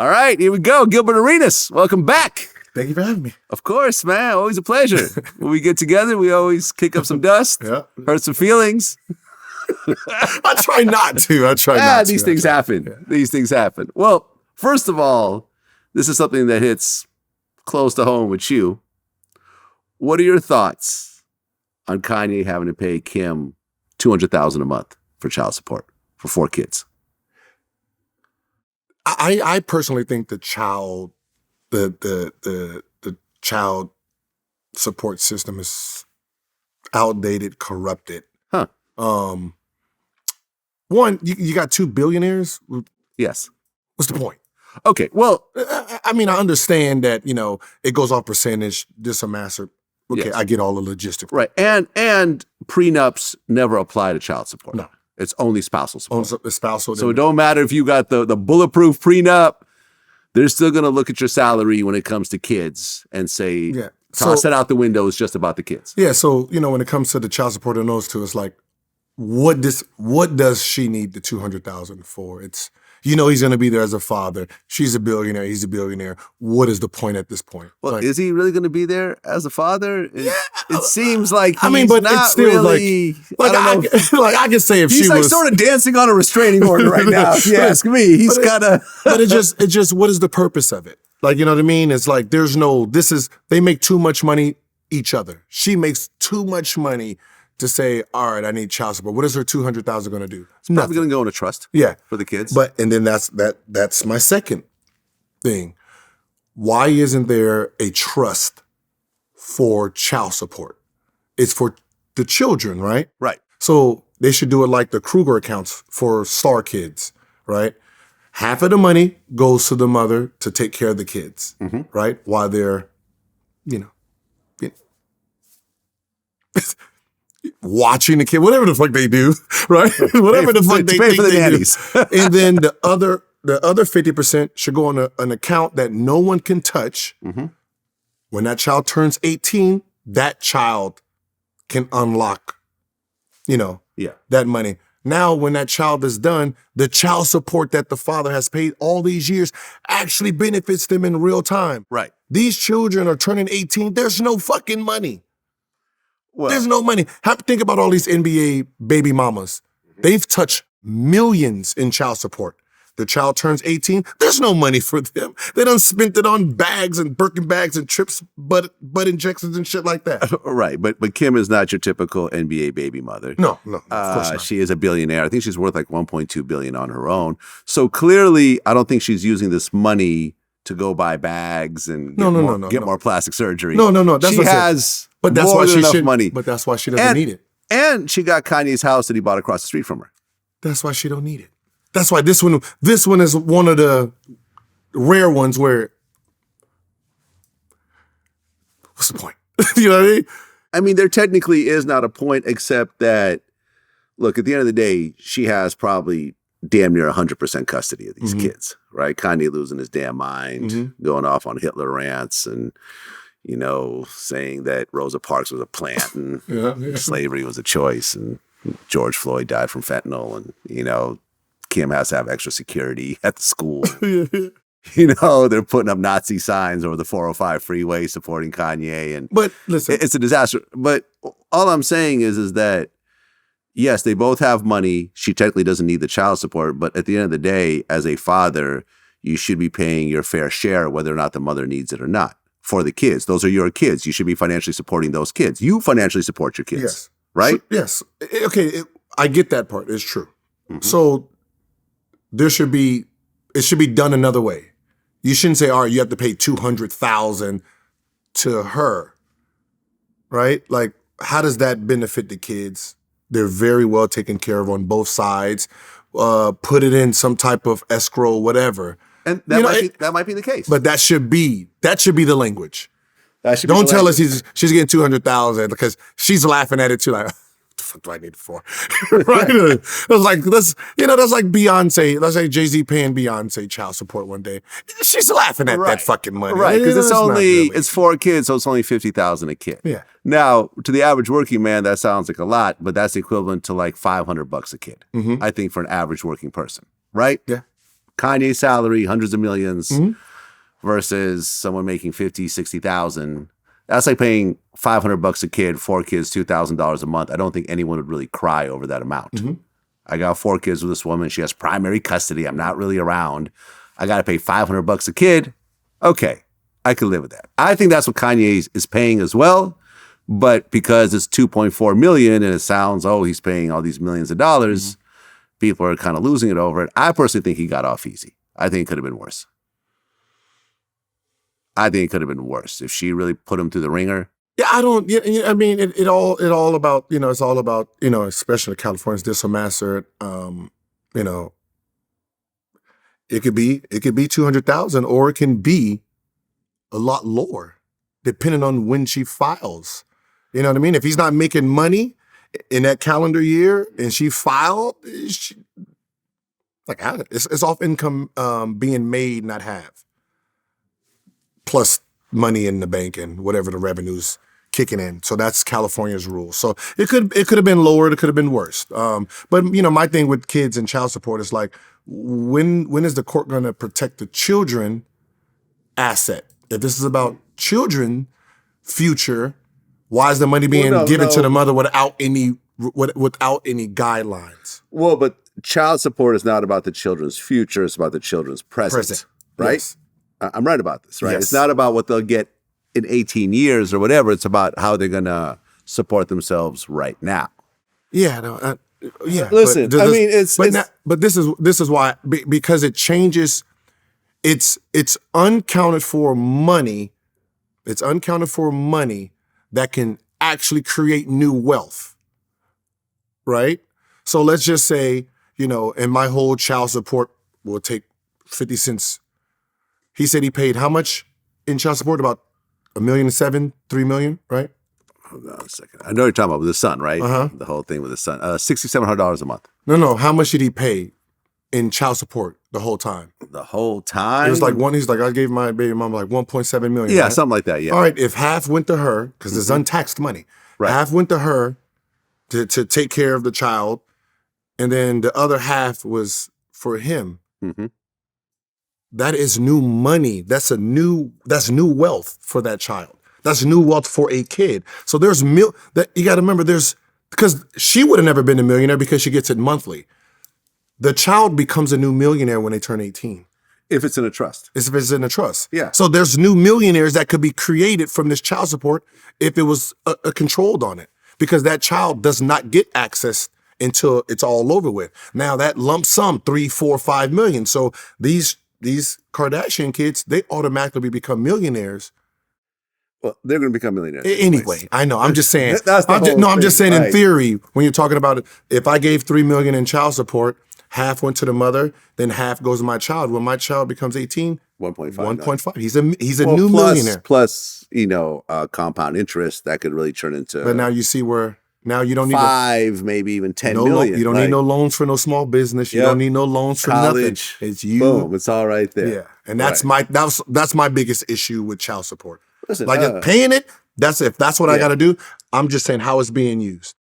All right, here we go. Gilbert Arenas, welcome back. Thank you for having me. Of course, man. Always a pleasure. When we get together, we always kick up some dust, hurt some feelings. I try not to. I try not to. These things happen. Yeah. These things happen. Well, first of all, this is something that hits close to home with you. What are your thoughts on Kanye having to pay Kim $200,000 a month for child support for 4 kids? I personally think the child child support system is outdated, corrupted. Huh. One, you got 2 billionaires. Yes. What's the point? Okay. Well, I mean, I understand that, it goes off percentage, this amass. Okay, yes. I get all the logistics. Right. And prenups never apply to child support. No. It's only spousal support. Spousal. So it don't matter if you got the bulletproof prenup, they're still going to look at your salary when it comes to kids and say, toss it out the window, it's just about the kids. Yeah, so, when it comes to the child support and those two, it's like, what does she need the $200,000 for? It's, he's going to be there as a father. She's a billionaire. He's a billionaire. What is the point at this point? Well, is he really going to be there as a father? It seems like he's but not it's still really. I can say if he's she was sort of dancing on a restraining order right now. If you ask me, he's kind of. But it just. What is the purpose of it? Like, you know what I mean? It's like they make too much money each other. She makes too much money to say, all right, I need child support. What is her $200,000 going to do? It's probably going to go into trust. Yeah, for the kids. And then that's my second thing. Why isn't there a trust for child support? It's for the children, right? Right. So they should do it like the Kruger accounts for star kids, right? Half of the money goes to the mother to take care of the kids, right? While they're, watching the kid, whatever the fuck they do, right? Whatever the fuck they think for the they nannies. do. And then the other 50% should go on an account that no one can touch. When that child turns 18, that child can unlock, that money. Now, when that child is done, the child support that the father has paid all these years actually benefits them in real time. Right. These children are turning 18. There's no fucking money. Well, there's no money. Think about all these NBA baby mamas. They've touched millions in child support. The child turns 18. There's no money for them. They done spent it on bags and Birkin bags and trips, butt injections and shit like that. Right. But Kim is not your typical NBA baby mother. No, of course not. She is a billionaire. I think she's worth like $1.2 billion on her own. So clearly, I don't think she's using this money to go buy bags and get more plastic surgery. No. That's she has. But that's more why than she enough should, money. But that's why she doesn't need it. And she got Kanye's house that he bought across the street from her. That's why she don't need it. That's why this one is one of the rare ones where, what's the point? You know what I mean? I mean, there technically is not a point, except that, look, at the end of the day, she has probably damn near 100% custody of these kids, right? Kanye losing his damn mind, going off on Hitler rants and, saying that Rosa Parks was a plant and slavery was a choice and George Floyd died from fentanyl and, Kim has to have extra security at the school. They're putting up Nazi signs over the 405 freeway supporting Kanye. But listen, it's a disaster. But all I'm saying is that, yes, they both have money. She technically doesn't need the child support. But at the end of the day, as a father, you should be paying your fair share, whether or not the mother needs it or not, for the kids. Those are your kids. You should be financially supporting those kids. You financially support your kids. Yes. Right? Yes. Okay. I get that part. It's true. So it should be done another way. You shouldn't say, all right, you have to pay $200,000 to her, right? Like, how does that benefit the kids? They're very well taken care of on both sides. Put it in some type of escrow, whatever. And that might be the case. But that should be the language. Don't tell us she's getting $200,000 because she's laughing at it too, like, what the fuck do I need it for? Right? That's like Beyonce. Let's say Jay-Z paying Beyonce child support one day. She's laughing at that fucking money, right? Because it's 4 kids, so it's only $50,000 a kid. Yeah. Now, to the average working man, that sounds like a lot, but that's equivalent to like $500 a kid. I think for an average working person, right? Yeah. Kanye's salary, hundreds of millions, versus someone making 50, 60,000. That's like paying $500 a kid, 4 kids, $2,000 a month. I don't think anyone would really cry over that amount. I got 4 kids with this woman. She has primary custody. I'm not really around. I got to pay $500 a kid. Okay, I can live with that. I think that's what Kanye is paying as well. But because it's 2.4 million and it sounds, oh, he's paying all these millions of dollars, people are kind of losing it over it. I personally think he got off easy. I think it could have been worse. I think it could have been worse if she really put him through the ringer. Yeah, I don't. Yeah, I mean, it all about, you know, it's all about, you know, especially California's this or mastered. You know, it could be 200,000, or it can be a lot lower, depending on when she files. You know what I mean? If he's not making money in that calendar year and she filed, it's off income being made, not have. Plus money in the bank and whatever the revenue's kicking in. So that's California's rule. So it could have been lower, it could have been worse. But you know, my thing with kids and child support is like, when is the court going to protect the children asset? If this is about children future, why is the money being given to the mother without any guidelines? Well, but child support is not about the children's future. It's about the children's present. Right? Yes. I'm right about this, right? Yes. It's not about what they'll get in 18 years or whatever. It's about how they're going to support themselves right now. Yeah. No, yeah. Listen, I mean, but this is why, because it changes. It's uncounted for money. It's uncounted for money that can actually create new wealth, right? So let's just say, you know, and my whole child support will take 50 cents. He said he paid how much in child support? About $1.7 million, $3 million, right? Hold on a second. I know you're talking about with the son, right? Uh-huh. The whole thing with the son. $6,700 a month. No. How much did he pay in child support the whole time? The whole time? It was like he's like, I gave my baby mama like 1.7 million. Yeah, right? something like that, yeah. All right, if half went to her, because it's untaxed money, half went to her to take care of the child, and then the other half was for him. That is new money. That's new wealth for that child. That's new wealth for a kid. So there's that you got to remember. Because she would have never been a millionaire because she gets it monthly. The child becomes a new millionaire when they turn 18. If it's in a trust. If it's in a trust. Yeah. So there's new millionaires that could be created from this child support if it was controlled on it, because that child does not get access until it's all over with. Now that lump sum, 3, 4, 5 million. So these Kardashian kids, they automatically become millionaires. Well, they're going to become millionaires. Anyway, I know. I'm just saying. I'm just saying right. In theory, when you're talking about it, if I gave $3 million in child support, half went to the mother, then half goes to my child. When my child becomes 18, 1.5. 1.5. He's a new millionaire. Plus, you know, compound interest that could really turn into. But now you see where now you don't need 5, maybe even 10 million. You don't need no loans for no small business. You don't need no loans for college. Nothing. It's you. Boom. It's all right there. Yeah, and that's my biggest issue with child support. Listen, like paying it. If that's what I got to do. I'm just saying how it's being used.